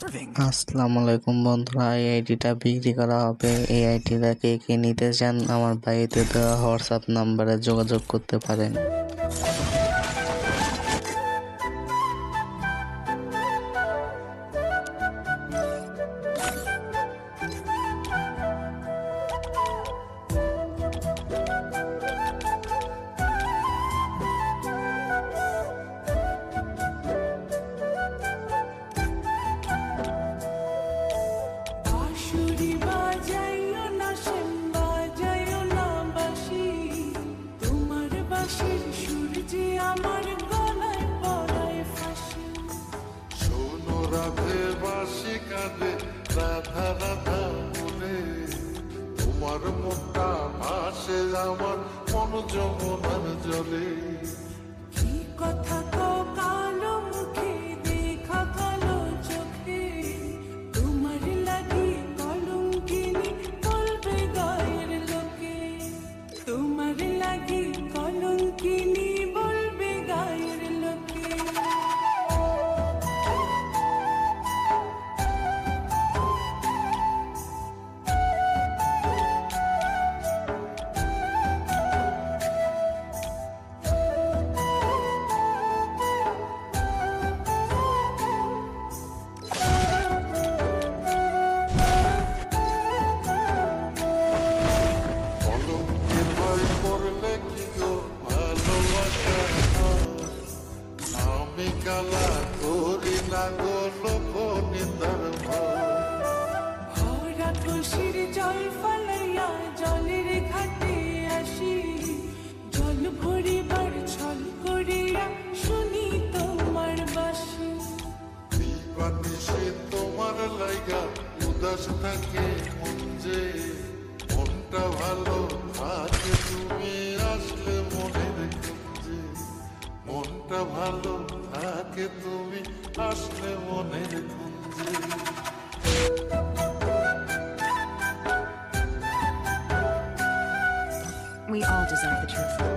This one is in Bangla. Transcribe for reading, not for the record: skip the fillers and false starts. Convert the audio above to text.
আসসালামু আলাইকুম বন্ধুরা, এই আইডিটা বিক্রি করা হবে। এই আইডিটা কে কে নিতে চান আমার বাড়িতে দেওয়া হোয়াটসঅ্যাপ নাম্বারে যোগাযোগ করতে পারেন। রাধা রাধা মনে তোমার মুখটা ভাসে আমার মন যমুনার জলে। কি কথা কও কালো মুখে, দেখা কালো চোখে, তোমার লাগি কলঙ্কিনী বলবে গায়ের লোকে, তোমার লাগি কলঙ্কিনী বলবে গায়ের লোকে। কালা করি না গো লোক নিন্দার ভরা খুশির জল ফলাইয়া জলের ঘাটে আসি, জল ভরিবার ছল করিয়া শুনি তোমার বাসি। দিবানিশে তোমার লাইগা উদাস থাকে মন যে, মনটা ভালো থাকে তুমি আসলে মনের খুঁজে, মনটা ভালো থাকে তুমি আসলে মনের খুঁজে। We all deserve the truth.